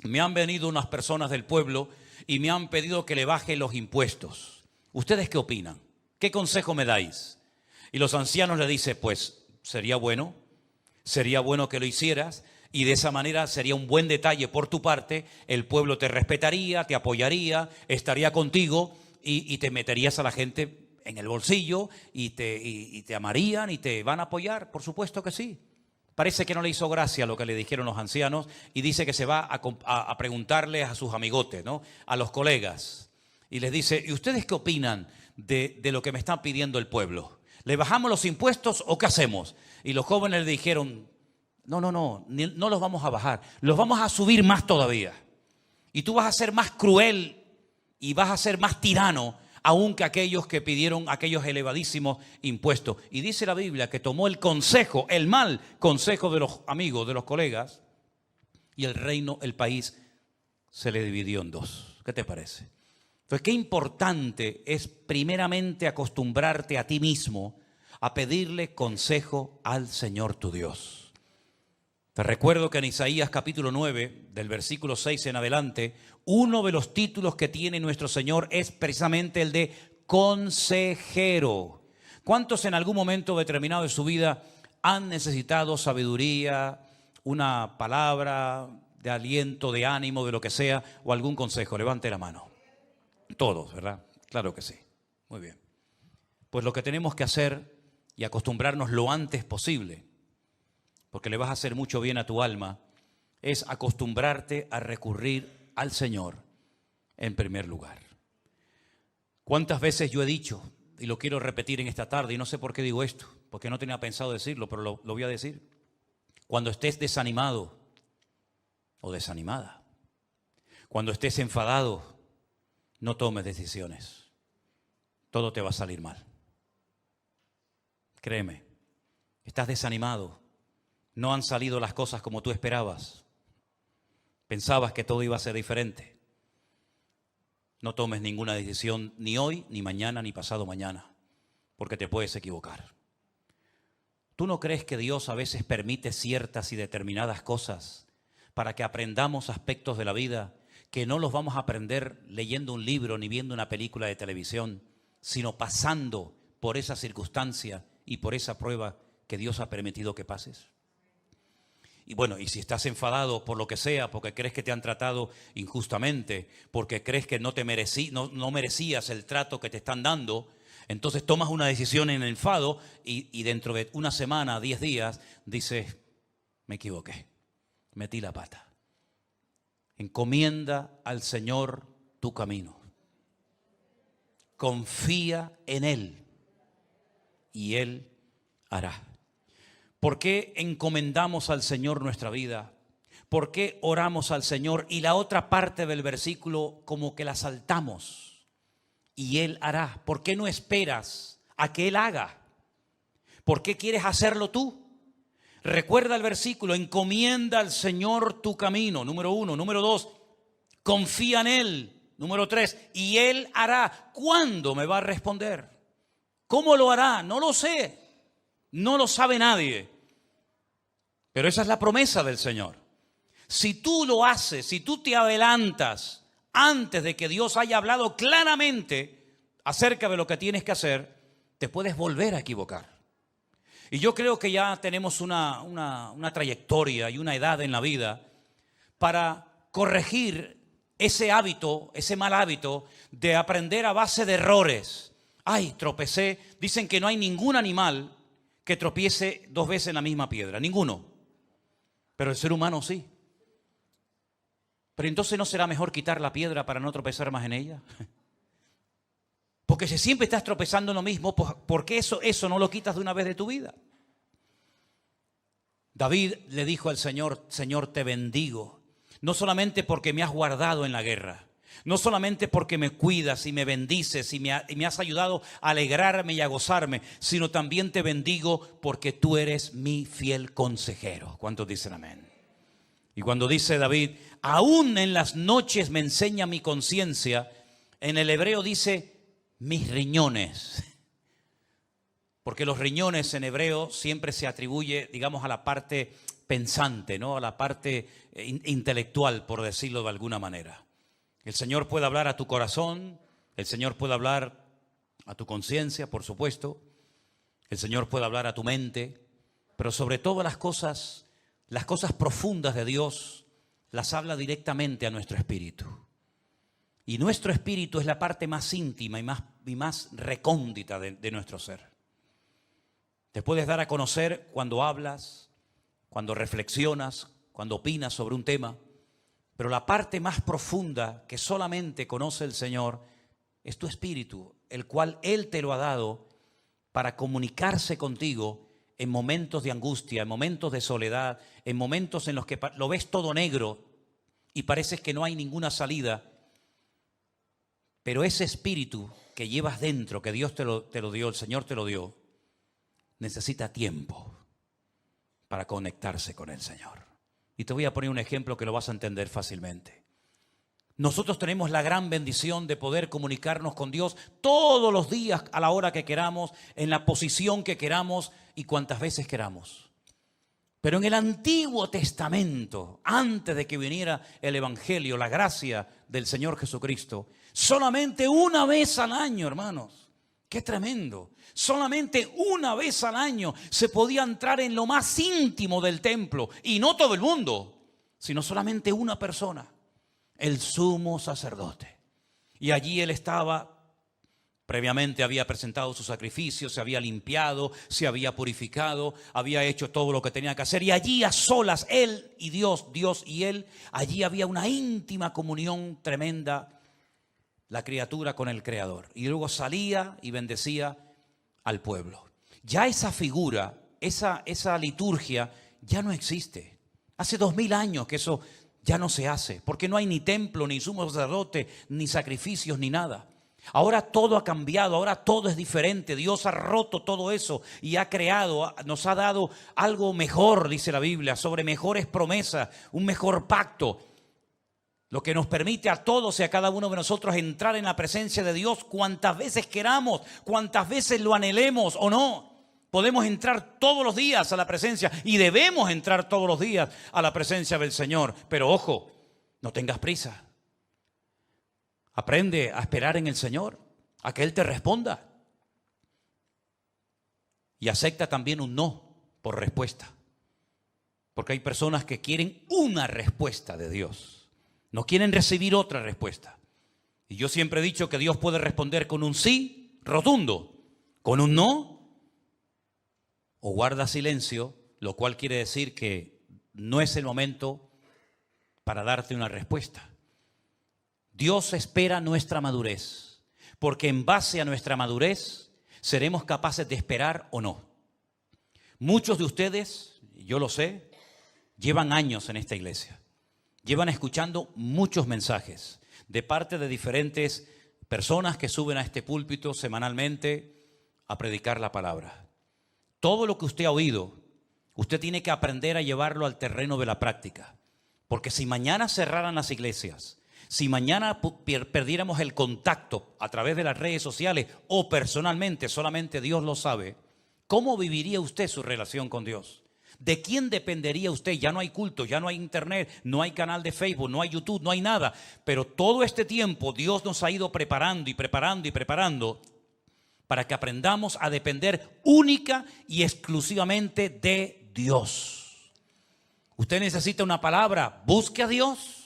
me han venido unas personas del pueblo y me han pedido que le baje los impuestos. ¿Ustedes qué opinan? ¿Qué consejo me dais? Y los ancianos le dicen, pues sería bueno que lo hicieras y de esa manera sería un buen detalle por tu parte, el pueblo te respetaría, te apoyaría, estaría contigo y te meterías a la gente en el bolsillo y te amarían y te van a apoyar, por supuesto que sí. Parece que no le hizo gracia lo que le dijeron los ancianos y dice que se va a preguntarle a sus amigotes, ¿no? A los colegas. Y les dice, ¿y ustedes qué opinan de lo que me está pidiendo el pueblo? ¿Le bajamos los impuestos o qué hacemos? Y los jóvenes le dijeron, no los vamos a bajar, los vamos a subir más todavía. Y tú vas a ser más cruel y vas a ser más tirano aún que aquellos que pidieron aquellos elevadísimos impuestos. Y dice la Biblia que tomó el consejo, el mal consejo de los amigos, de los colegas, y el reino, el país, se le dividió en dos. ¿Qué te parece? Entonces, qué importante es primeramente acostumbrarte a ti mismo a pedirle consejo al Señor tu Dios. Te recuerdo que en Isaías capítulo 9, del versículo 6 en adelante, uno de los títulos que tiene nuestro Señor es precisamente el de consejero. ¿Cuántos en algún momento determinado de su vida han necesitado sabiduría, una palabra de aliento, de ánimo, de lo que sea, o algún consejo? Levante la mano. Todos, ¿verdad? Claro que sí. Muy bien. Pues lo que tenemos que hacer y acostumbrarnos lo antes posible, porque le vas a hacer mucho bien a tu alma, es acostumbrarte a recurrir al Señor en primer lugar. ¿Cuántas veces yo he dicho, y lo quiero repetir en esta tarde, y no sé por qué digo esto, porque no tenía pensado decirlo, pero lo voy a decir? Cuando estés desanimado o desanimada, cuando estés enfadado, no tomes decisiones. Todo te va a salir mal. Créeme, estás desanimado. No han salido las cosas como tú esperabas. Pensabas que todo iba a ser diferente. No tomes ninguna decisión ni hoy, ni mañana, ni pasado mañana, porque te puedes equivocar. ¿Tú no crees que Dios a veces permite ciertas y determinadas cosas para que aprendamos aspectos de la vida que no los vamos a aprender leyendo un libro ni viendo una película de televisión, sino pasando por esa circunstancia y por esa prueba que Dios ha permitido que pases? Y bueno, y si estás enfadado por lo que sea, porque crees que te han tratado injustamente, porque crees que no merecías el trato que te están dando, entonces tomas una decisión en enfado y dentro de una semana, 10 días, dices, me equivoqué, metí la pata. Encomienda al Señor tu camino. Confía en Él y Él hará. ¿Por qué encomendamos al Señor nuestra vida? ¿Por qué oramos al Señor? Y la otra parte del versículo como que la saltamos. Y Él hará. ¿Por qué no esperas a que Él haga? ¿Por qué quieres hacerlo tú? Recuerda el versículo, encomienda al Señor tu camino, número 1. Número 2, confía en Él. Número 3, y Él hará. ¿Cuándo me va a responder? ¿Cómo lo hará? No lo sé. No lo sabe nadie. Pero esa es la promesa del Señor. Si tú lo haces, si tú te adelantas antes de que Dios haya hablado claramente acerca de lo que tienes que hacer, te puedes volver a equivocar. Y yo creo que ya tenemos una trayectoria y una edad en la vida para corregir ese hábito, ese mal hábito de aprender a base de errores. Ay, tropecé. Dicen que no hay ningún animal que tropiece 2 veces en la misma piedra. Ninguno. Pero el ser humano sí. Pero entonces ¿no será mejor quitar la piedra para no tropezar más en ella? Porque si siempre estás tropezando en lo mismo, ¿por qué eso no lo quitas de una vez de tu vida? David le dijo al Señor, Señor, te bendigo. No solamente porque me has guardado en la guerra. No solamente porque me cuidas y me bendices y me has ayudado a alegrarme y a gozarme, sino también te bendigo porque tú eres mi fiel consejero. ¿Cuántos dicen amén? Y cuando dice David, aún en las noches me enseña mi conciencia, en el hebreo dice mis riñones. Porque los riñones en hebreo siempre se atribuye, digamos, a la parte pensante, ¿no? A la parte intelectual, por decirlo de alguna manera. El Señor puede hablar a tu corazón, el Señor puede hablar a tu conciencia, por supuesto. El Señor puede hablar a tu mente, pero sobre todo las cosas profundas de Dios, las habla directamente a nuestro espíritu. Y nuestro espíritu es la parte más íntima y más recóndita de nuestro ser. Te puedes dar a conocer cuando hablas, cuando reflexionas, cuando opinas sobre un tema, pero la parte más profunda que solamente conoce el Señor es tu espíritu, el cual Él te lo ha dado para comunicarse contigo en momentos de angustia, en momentos de soledad, en momentos en los que lo ves todo negro y pareces que no hay ninguna salida. Pero ese espíritu que llevas dentro, que Dios te lo dio, el Señor te lo dio, necesita tiempo para conectarse con el Señor. Y te voy a poner un ejemplo que lo vas a entender fácilmente. Nosotros tenemos la gran bendición de poder comunicarnos con Dios todos los días, a la hora que queramos, en la posición que queramos y cuantas veces queramos. Pero en el Antiguo Testamento, antes de que viniera el Evangelio, la gracia del Señor Jesucristo, solamente una vez al año, hermanos, qué tremendo, solamente una vez al año se podía entrar en lo más íntimo del templo, y no todo el mundo, sino solamente una persona, el sumo sacerdote. Y allí él estaba. Previamente había presentado su sacrificio, se había limpiado, se había purificado, había hecho todo lo que tenía que hacer. Y allí a solas, él y Dios, Dios y él, allí había una íntima comunión tremenda, la criatura con el Creador. Y luego salía y bendecía al pueblo. Ya esa figura, esa liturgia ya no existe. Hace 2000 años que eso ya no se hace, porque no hay ni templo, ni sumo sacerdote, ni sacrificios, ni nada. Ahora todo ha cambiado, ahora todo es diferente. Dios ha roto todo eso y ha creado, nos ha dado algo mejor, dice la Biblia, sobre mejores promesas, un mejor pacto. Lo que nos permite a todos y a cada uno de nosotros entrar en la presencia de Dios cuantas veces queramos, cuantas veces lo anhelemos o no. Podemos entrar todos los días a la presencia y debemos entrar todos los días a la presencia del Señor. Pero ojo, no tengas prisa. Aprende a esperar en el Señor, a que Él te responda. Y acepta también un no por respuesta. Porque hay personas que quieren una respuesta de Dios. No quieren recibir otra respuesta. Y yo siempre he dicho que Dios puede responder con un sí rotundo, con un no, o guarda silencio, lo cual quiere decir que no es el momento para darte una respuesta. Dios espera nuestra madurez, porque en base a nuestra madurez seremos capaces de esperar o no. Muchos de ustedes, yo lo sé, llevan años en esta iglesia. Llevan escuchando muchos mensajes de parte de diferentes personas que suben a este púlpito semanalmente a predicar la palabra. Todo lo que usted ha oído, usted tiene que aprender a llevarlo al terreno de la práctica. Porque si mañana cerraran las iglesias, si mañana perdiéramos el contacto a través de las redes sociales o personalmente, solamente Dios lo sabe, ¿cómo viviría usted su relación con Dios? ¿De quién dependería usted? Ya no hay culto, ya no hay internet, no hay canal de Facebook, no hay YouTube, no hay nada. Pero todo este tiempo Dios nos ha ido preparando y preparando y preparando para que aprendamos a depender única y exclusivamente de Dios. Usted necesita una palabra, busque a Dios.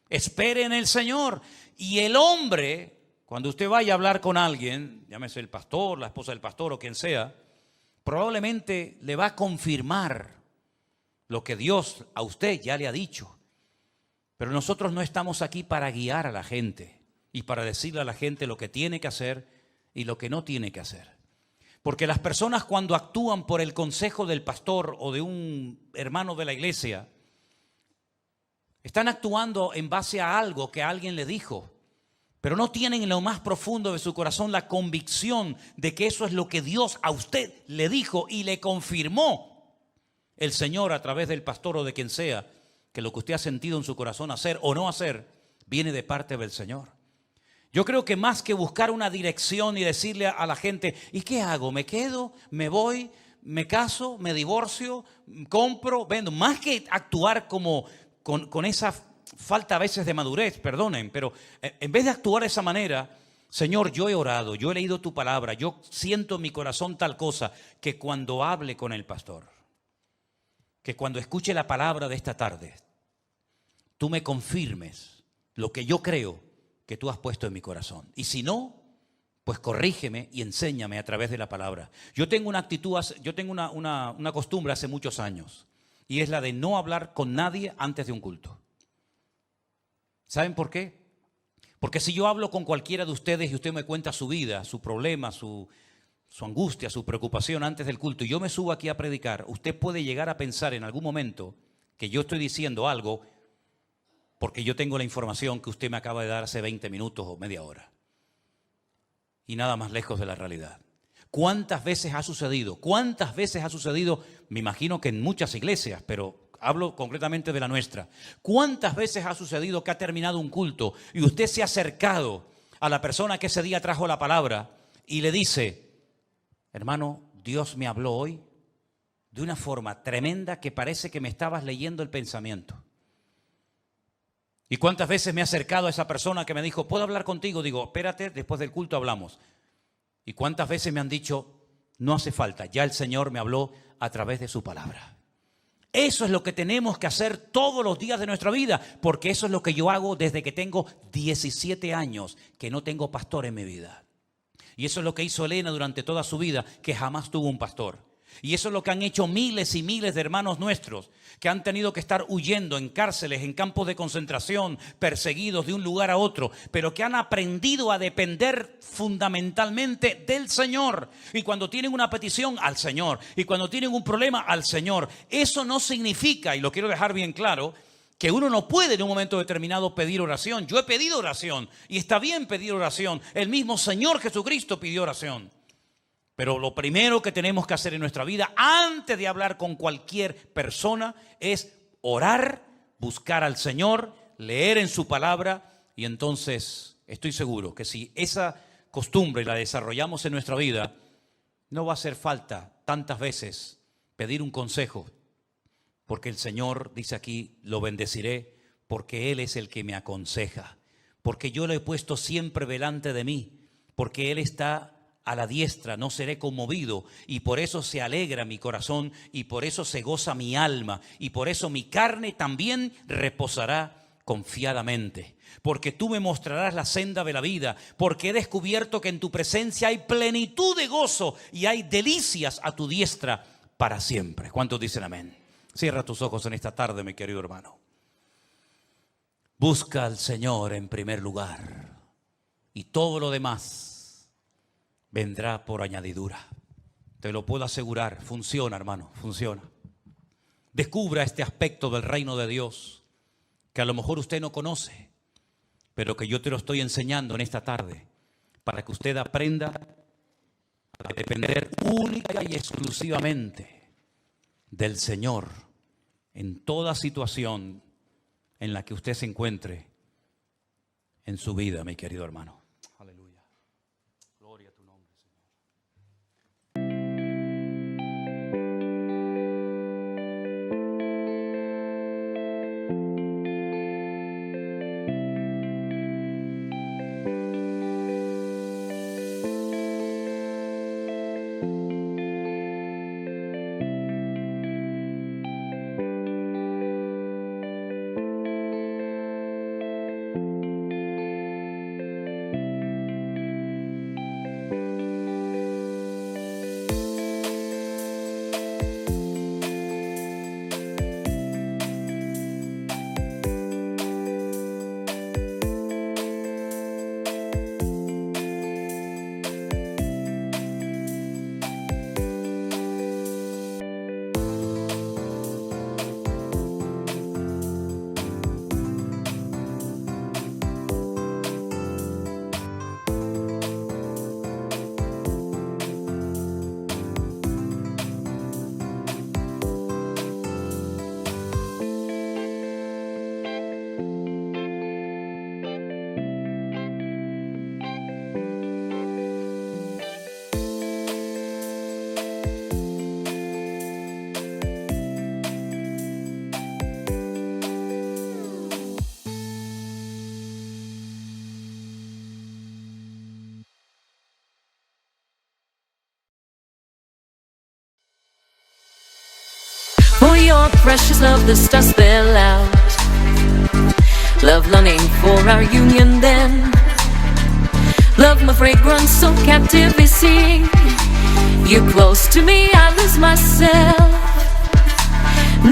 Espere en el Señor. Y el hombre, cuando usted vaya a hablar con alguien, llámese el pastor, la esposa del pastor o quien sea, probablemente le va a confirmar lo que Dios a usted ya le ha dicho. Pero nosotros no estamos aquí para guiar a la gente y para decirle a la gente lo que tiene que hacer y lo que no tiene que hacer. Porque las personas, cuando actúan por el consejo del pastor o de un hermano de la iglesia, están actuando en base a algo que alguien le dijo, pero no tienen en lo más profundo de su corazón la convicción de que eso es lo que Dios a usted le dijo y le confirmó el Señor a través del pastor o de quien sea, que lo que usted ha sentido en su corazón hacer o no hacer viene de parte del Señor. Yo creo que más que buscar una dirección y decirle a la gente, ¿y qué hago? ¿Me quedo? ¿Me voy? me caso, me divorcio, compro, vendo. Más que actuar como con esa falta a veces de madurez, perdonen, pero en vez de actuar de esa manera, Señor, yo he orado, yo he leído tu palabra, yo siento en mi corazón tal cosa, que cuando hable con el pastor, que cuando escuche la palabra de esta tarde, tú me confirmes lo que yo creo que tú has puesto en mi corazón. Y si no, pues corrígeme y enséñame a través de la palabra. Yo tengo una actitud, yo tengo una costumbre hace muchos años, y es la de no hablar con nadie antes de un culto. ¿Saben por qué? Porque si yo hablo con cualquiera de ustedes y usted me cuenta su vida, su problema, su angustia, su preocupación antes del culto, y yo me subo aquí a predicar, usted puede llegar a pensar en algún momento que yo estoy diciendo algo porque yo tengo la información que usted me acaba de dar hace 20 minutos o media hora. Y nada más lejos de la realidad. ¿Cuántas veces ha sucedido? ¿Cuántas veces ha sucedido? Me imagino que en muchas iglesias, pero hablo concretamente de la nuestra. ¿Cuántas veces ha sucedido que ha terminado un culto y usted se ha acercado a la persona que ese día trajo la palabra y le dice: hermano, Dios me habló hoy de una forma tremenda que parece que me estabas leyendo el pensamiento? ¿Y cuántas veces me he acercado a esa persona que me dijo: ¿puedo hablar contigo? Digo: espérate, después del culto hablamos. ¿Y cuántas veces me han dicho: no hace falta, ya el Señor me habló a través de su palabra? Eso es lo que tenemos que hacer todos los días de nuestra vida, porque eso es lo que yo hago desde que tengo 17 años, que no tengo pastor en mi vida. Y eso es lo que hizo Elena durante toda su vida, que jamás tuvo un pastor. Y eso es lo que han hecho miles y miles de hermanos nuestros, que han tenido que estar huyendo en cárceles, en campos de concentración, perseguidos de un lugar a otro, pero que han aprendido a depender fundamentalmente del Señor. Y cuando tienen una petición, al Señor. Y cuando tienen un problema, al Señor. Eso no significa, y lo quiero dejar bien claro, que uno no puede en un momento determinado pedir oración. Yo he pedido oración y está bien pedir oración. El mismo Señor Jesucristo pidió oración. Pero lo primero que tenemos que hacer en nuestra vida, antes de hablar con cualquier persona, es orar, buscar al Señor, leer en su palabra. Y entonces estoy seguro que si esa costumbre la desarrollamos en nuestra vida, no va a hacer falta tantas veces pedir un consejo, porque el Señor dice aquí: lo bendeciré, porque Él es el que me aconseja, porque yo lo he puesto siempre delante de mí, porque Él está a la diestra, no seré conmovido, y por eso se alegra mi corazón, y por eso se goza mi alma, y por eso mi carne también reposará confiadamente, porque tú me mostrarás la senda de la vida, porque he descubierto que en tu presencia hay plenitud de gozo y hay delicias a tu diestra para siempre. ¿Cuántos dicen amén? Cierra tus ojos en esta tarde, mi querido hermano. Busca al Señor en primer lugar, y todo lo demás vendrá por añadidura. Te lo puedo asegurar. Funciona, hermano, funciona. Descubra este aspecto del reino de Dios que a lo mejor usted no conoce, pero que yo te lo estoy enseñando en esta tarde, para que usted aprenda a depender única y exclusivamente del Señor en toda situación en la que usted se encuentre en su vida, mi querido hermano. Aleluya. Gloria a tu nombre, Señor. precious love, the stars spell out. Love longing for our union then. Love my fragrance so captivating. You're close to me, I lose myself.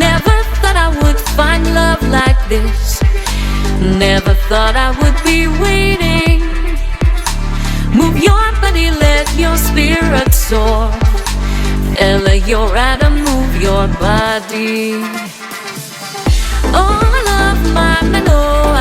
Never thought I would find love like this. Never thought I would be waiting. Move your body, let your spirit soar. Ella, you're at a move your body. Oh, I love my melody.